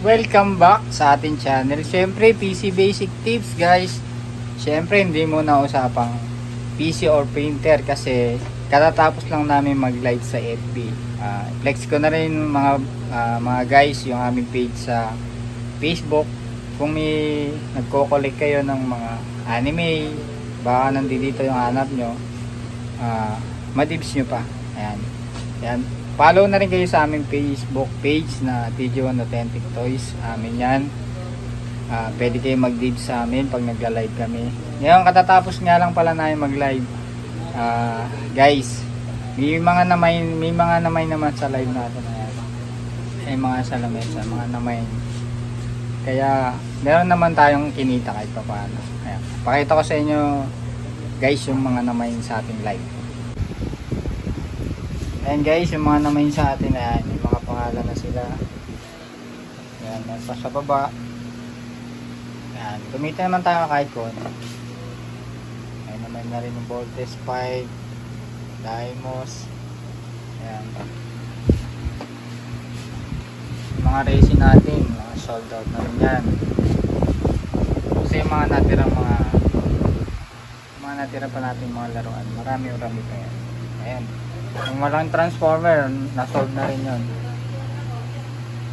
Welcome back sa ating channel. Siyempre, PC Basic Tips guys. Siyempre, hindi mo na usapang PC or printer kasi katatapos lang namin mag-live sa FB. Flex ko na rin mga guys yung aming page sa Facebook. Kung may nagko-collect kayo ng mga anime, baka nandito yung hanap nyo, madibs nyo pa. Ayan. Ayan. Follow na rin kayo sa aming Facebook page na TG1 Authentic Toys. Amin yan. Pwede kayo mag-dibs sa amin pag nagla-live kami. Ngayon, katatapos nga lang pala namin mag-live. Guys, may mga namay naman sa live natin. Ayan. May mga salamesa, mga namay. Kaya, meron naman tayong kinita kahit pa paano. Ayan. Pakita ko sa inyo, guys, yung mga namay sa ating live. Ayan guys, yung mga naman sa atin na yan, yung mga pangalan na sila. Ayan, nasa sa baba. Ayan, gamitin naman tayo kahit ko. Ayan naman na rin yung Voltes 5, Daimos. Ayan. Yung mga resin natin, mga sold out na rin yan. Kasi yung mga natira pa natin mga laruan. Marami pa yan. Ayan. Yung walang transformer, na-sold na rin yun.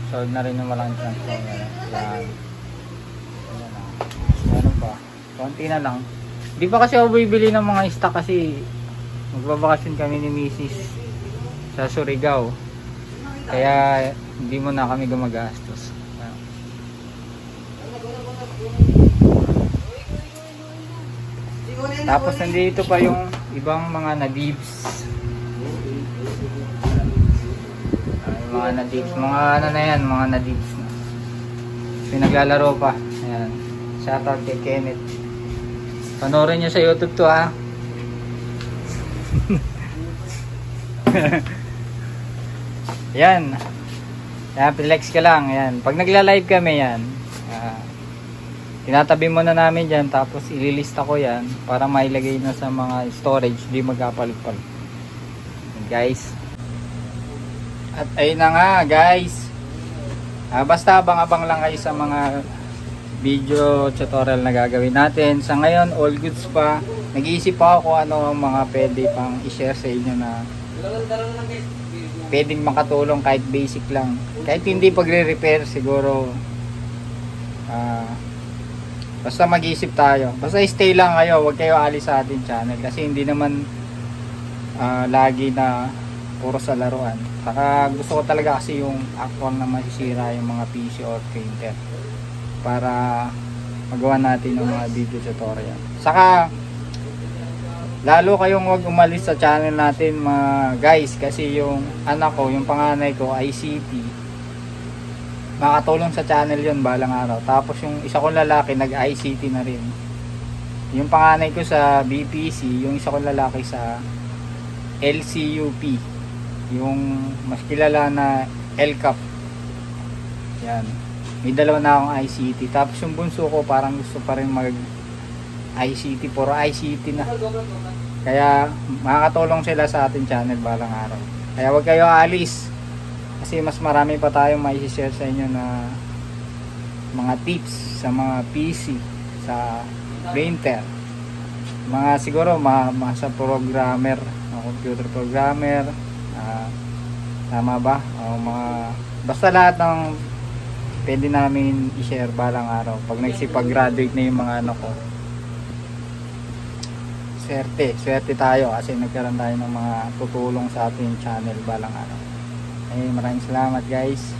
Sold na rin yung walang transformer. Yan. Ano ba? Konti na lang. Di pa kasi ako bibili ng mga stock kasi magbabakasyon kami ni Mrs. sa Surigao. Kaya hindi mo na kami gumagastos. Tapos nandito pa yung ibang mga nadibs. Mga nadibs, mga ano na yan, mga nadibs na pinaglalaro pa. Ayan, shoutout kay Kenneth, panoorin nyo sa YouTube to ha. Yan, flex ka lang. Ayan, pag nagla-live kami yan, tinatabi muna namin dyan, tapos ililista ko yan para mailagay na sa mga storage, di magkapalit-palit guys. At ayun na nga guys, basta abang-abang lang kayo sa mga video tutorial na gagawin natin. Sa ngayon, all goods pa. Nag-iisip pa ako kung ano ang mga pwede pang i-share sa inyo na pwedeng makatulong kahit basic lang. Kahit hindi pagre-repair siguro. Basta mag-iisip tayo. Basta stay lang kayo, huwag kayo alis sa ating channel kasi hindi naman lagi na puro sa laruan. Saka gusto ko talaga kasi yung actual na masisira yung mga PC or printer para magawa natin ng mga video tutorial. Saka lalo kayong huwag umalis sa channel natin mga guys kasi yung anak ko, yung panganay ko ICT, makatulong sa channel yun balang araw. Tapos yung isa kong lalaki nag ICT na rin. Yung panganay ko sa BPC, yung isa kong lalaki sa LCUP, yung mas kilala na LCAP. Yan, may dalawa na akong ICT. Tapos yung bunso ko parang gusto pa rin mag ICT, puro ICT na. Kaya makakatulong sila sa ating channel balang araw. Kaya huwag kayo alis kasi mas marami pa tayong mai-share sa inyo na mga tips sa mga PC, sa printer, mga siguro sa programmer, computer programmer, tama ba? O basta lahat ng pwede namin i-share balang araw pag nagsipag-graduate na yung mga anak ko. Swerte tayo kasi nagkaroon tayo ng mga tutulong sa ating channel balang araw. Maraming salamat guys.